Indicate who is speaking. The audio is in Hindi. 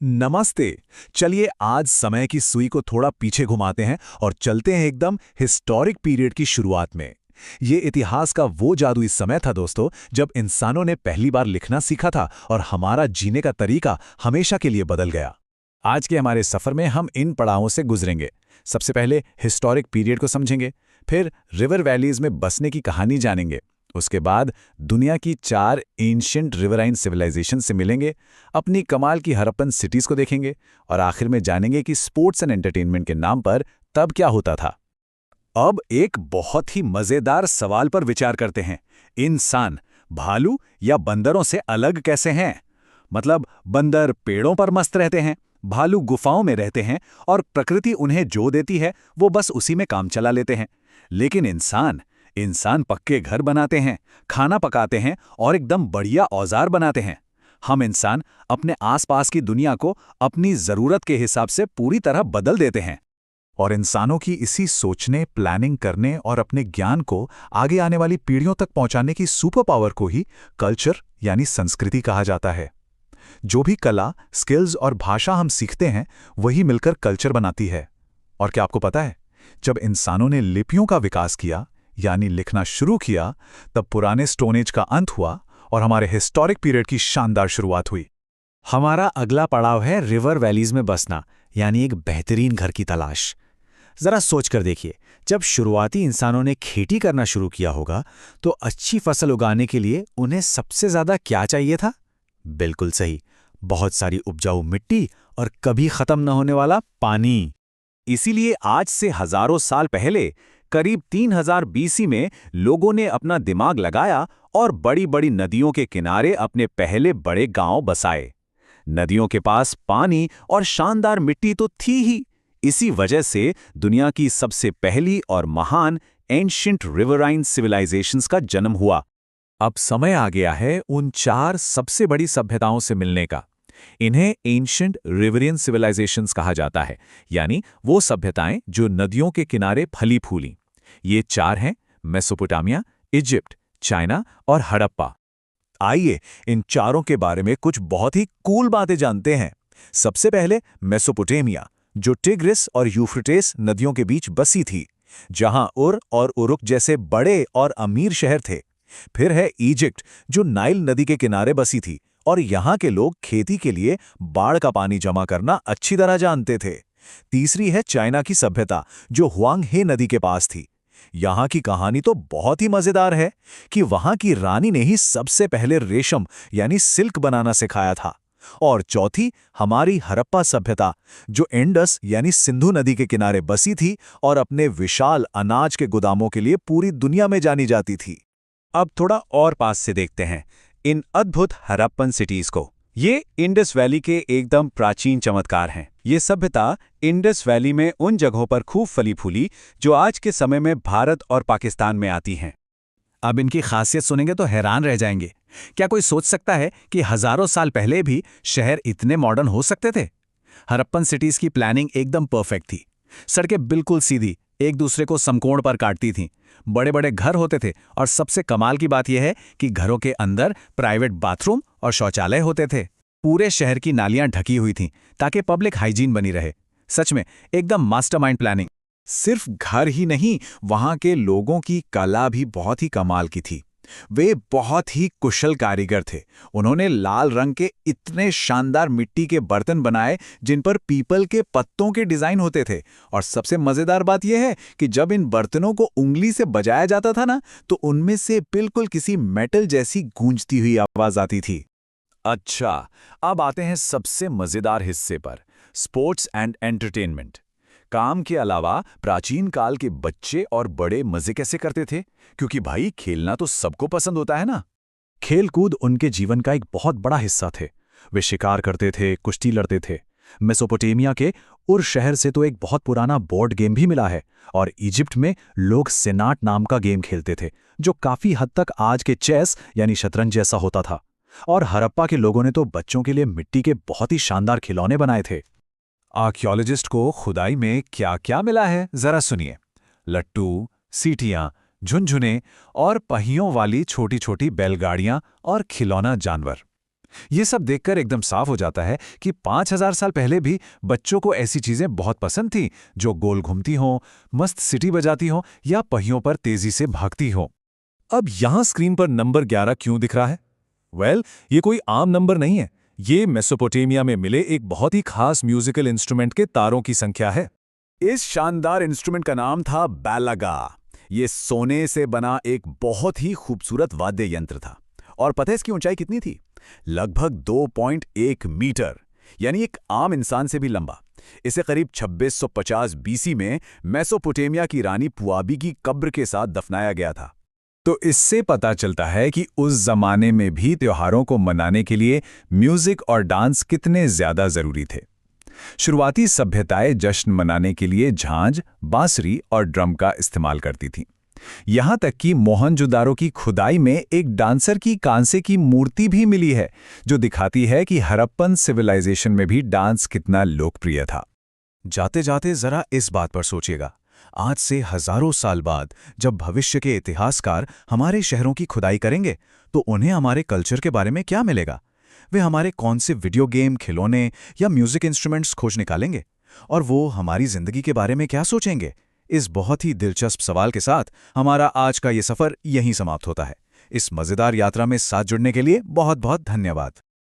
Speaker 1: नमस्ते। चलिए आज समय की सुई को थोड़ा पीछे घुमाते हैं और चलते हैं एकदम हिस्टोरिक पीरियड की शुरुआत में। ये इतिहास का वो जादुई समय था दोस्तों, जब इंसानों ने पहली बार लिखना सीखा था और हमारा जीने का तरीका हमेशा के लिए बदल गया। आज के हमारे सफर में हम इन पड़ावों से गुजरेंगे। सबसे पहले हिस्टोरिक पीरियड को समझेंगे, फिर रिवर वैलीज में बसने की कहानी जानेंगे। उसके बाद दुनिया की 4 एंशिएंट रिवराइन सिविलाइजेशन से मिलेंगे, अपनी कमाल की हड़प्पन सिटीज को देखेंगे और आखिर में जानेंगे कि स्पोर्ट्स एंड एंटरटेनमेंट के नाम पर तब क्या होता था। अब एक बहुत ही मजेदार सवाल पर विचार करते हैं। इंसान भालू या बंदरों से अलग कैसे हैं? मतलब बंदर पेड़ों पर मस्त रहते हैं, भालू गुफाओं में रहते हैं और प्रकृति उन्हें जो देती है वो बस उसी में काम चला लेते हैं। लेकिन इंसान पक्के घर बनाते हैं, खाना पकाते हैं और एकदम बढ़िया औजार बनाते हैं। हम इंसान अपने आसपास की दुनिया को अपनी जरूरत के हिसाब से पूरी तरह बदल देते हैं। और इंसानों की इसी सोचने, प्लानिंग करने और अपने ज्ञान को आगे आने वाली पीढ़ियों तक पहुंचाने की सुपर पावर को ही कल्चर यानी संस्कृति कहा जाता है। जो भी कला, स्किल्स और भाषा हम सीखते हैं, वही मिलकर कल्चर बनाती है। और क्या आपको पता है, जब इंसानों ने लिपियों का विकास किया यानी लिखना शुरू किया, तब पुराने स्टोन एज का अंत हुआ और हमारे हिस्टोरिक पीरियड की शानदार शुरुआत हुई।
Speaker 2: हमारा अगला पड़ाव है रिवर वैलीज में बसना, यानी एक बेहतरीन घर की तलाश। जरा सोच कर देखिए, जब शुरुआती इंसानों ने खेती करना शुरू किया होगा, तो अच्छी फसल उगाने के लिए उन्हें सबसे ज्यादा क्या चाहिए था? बिल्कुल सही, बहुत सारी उपजाऊ मिट्टी और कभी खत्म न होने वाला पानी।
Speaker 1: इसीलिए आज से हजारों साल पहले, करीब 3000 बीसी में लोगों ने अपना दिमाग लगाया और बड़ी बड़ी नदियों के किनारे अपने पहले बड़े गांव बसाए। नदियों के पास पानी और शानदार मिट्टी तो थी ही। इसी वजह से दुनिया की सबसे पहली और महान एंशिएंट रिवराइन सिविलाइजेशंस का जन्म हुआ। अब समय आ गया है उन 4 सबसे बड़ी सभ्यताओं से मिलने का। इन्हें एंशिएंट रिवरियन सिविलाइजेशंस कहा जाता है, यानी वो सभ्यताएं जो नदियों के किनारे फली फूली। ये 4 हैं: मेसोपोटामिया, इजिप्ट, चाइना और हड़प्पा। आइए इन चारों के बारे में कुछ बहुत ही कूल बातें जानते हैं। सबसे पहले मेसोपोटामिया, जो टिग्रिस और यूफ्रेटिस नदियों के बीच बसी थी, जहां उर और उरुक जैसे बड़े और अमीर शहर थे। फिर है इजिप्ट, जो नाइल नदी के किनारे बसी थी और यहाँ के लोग खेती के लिए बाढ़ का पानी जमा करना अच्छी तरह जानते थे। तीसरी है चाइना की सभ्यता, जो हुआंग हे नदी के पास थी। यहाँ की कहानी तो बहुत ही मजेदार है कि वहाँ की रानी ने ही सबसे पहले रेशम यानी सिल्क बनाना सिखाया था। और चौथी हमारी हड़प्पा सभ्यता, जो इंडस यानी सिंधु नदी के किनारे बसी थी और अपने विशाल अनाज के गोदामों के लिए पूरी दुनिया में जानी जाती थी। अब थोड़ा और पास से देखते हैं इन अद्भुत हड़प्पन सिटीज को। ये इंडस वैली के एकदम प्राचीन चमत्कार हैं। ये सभ्यता इंडस वैली में उन जगहों पर खूब फली फूली जो आज के समय में भारत और पाकिस्तान में आती हैं।
Speaker 2: अब इनकी खासियत सुनेंगे तो हैरान रह जाएंगे। क्या कोई सोच सकता है कि हजारों साल पहले भी शहर इतने मॉडर्न हो सकते थे? हड़प्पन सिटीज की प्लानिंग एकदम परफेक्ट थी। सड़कें बिल्कुल सीधी, एक दूसरे को समकोण पर काटती थीं। बड़े बड़े घर होते थे और सबसे कमाल की बात यह है कि घरों के अंदर प्राइवेट बाथरूम और शौचालय होते थे। पूरे शहर की नालियां ढकी हुई थीं ताकि पब्लिक हाइजीन बनी रहे। सच में एकदम मास्टरमाइंड प्लानिंग।
Speaker 1: सिर्फ घर ही नहीं, वहां के लोगों की कला भी बहुत ही कमाल की थी। वे बहुत ही कुशल कारीगर थे। उन्होंने लाल रंग के इतने शानदार मिट्टी के बर्तन बनाए जिन पर पीपल के पत्तों के डिजाइन होते थे। और सबसे मजेदार बात यह है कि जब इन बर्तनों को उंगली से बजाया जाता था ना, तो उनमें से बिल्कुल किसी मेटल जैसी गूंजती हुई आवाज आती थी। अच्छा, अब आते हैं सबसे मजेदार हिस्से पर, स्पोर्ट्स एंड एंटरटेनमेंट। काम के अलावा प्राचीन काल के बच्चे और बड़े मजे कैसे करते थे? क्योंकि भाई खेलना तो सबको पसंद होता है ना। खेल कूद उनके जीवन का एक बहुत बड़ा हिस्सा थे। वे शिकार करते थे, कुश्ती लड़ते थे। मेसोपोटामिया के उर शहर से तो एक बहुत पुराना बोर्ड गेम भी मिला है। और इजिप्ट में लोग सेनाट नाम का गेम खेलते थे, जो काफी हद तक आज के चेस यानी शतरंज जैसा होता था। और हड़प्पा के लोगों ने तो बच्चों के लिए मिट्टी के बहुत ही शानदार खिलौने बनाए थे। आर्कियोलॉजिस्ट को खुदाई में क्या क्या मिला है, जरा सुनिए। लट्टू, सीटियां, झुनझुने और पहियों वाली छोटी छोटी बैलगाड़ियां और खिलौना जानवर।
Speaker 2: ये सब देखकर एकदम साफ हो जाता है कि 5000 साल पहले भी बच्चों को ऐसी चीजें बहुत पसंद थी जो गोल घूमती हों, मस्त सिटी बजाती हों या पहियों पर तेजी से भागती हों।
Speaker 3: अब यहां स्क्रीन पर नंबर 11 क्यों दिख रहा है? ये कोई आम नंबर नहीं है। ये मेसोपोटामिया में मिले एक बहुत ही खास म्यूजिकल इंस्ट्रूमेंट के तारों की संख्या है।
Speaker 1: इस शानदार इंस्ट्रूमेंट का नाम था बैलागा। ये सोने से बना एक बहुत ही खूबसूरत वाद्य यंत्र था। और पता है इसकी ऊंचाई कितनी थी? लगभग 2.1 मीटर, यानी एक आम इंसान से भी लंबा। इसे करीब 2650 बीसी में मेसोपोटामिया की रानी पुआबी की कब्र के साथ दफनाया गया था।
Speaker 2: तो इससे पता चलता है कि उस जमाने में भी त्योहारों को मनाने के लिए म्यूजिक और डांस कितने ज्यादा जरूरी थे। शुरुआती सभ्यताएं जश्न मनाने के लिए झांझ, बांसुरी और ड्रम का इस्तेमाल करती थीं। यहां तक कि मोहनजोदारो की खुदाई में एक डांसर की कांसे की मूर्ति भी मिली है, जो दिखाती है कि हड़प्पन सिविलाइजेशन में भी डांस कितना लोकप्रिय था। जाते जाते जरा इस बात पर सोचिएगा, आज से हजारों साल बाद जब भविष्य के इतिहासकार हमारे शहरों की खुदाई करेंगे तो उन्हें हमारे कल्चर के बारे में क्या मिलेगा? वे हमारे कौन से वीडियो गेम, खिलौने या म्यूजिक इंस्ट्रूमेंट्स खोज निकालेंगे? और वो हमारी जिंदगी के बारे में क्या सोचेंगे? इस बहुत ही दिलचस्प सवाल के साथ हमारा आज का ये सफर यहीं समाप्त होता है। इस मजेदार यात्रा में साथ जुड़ने के लिए बहुत बहुत धन्यवाद।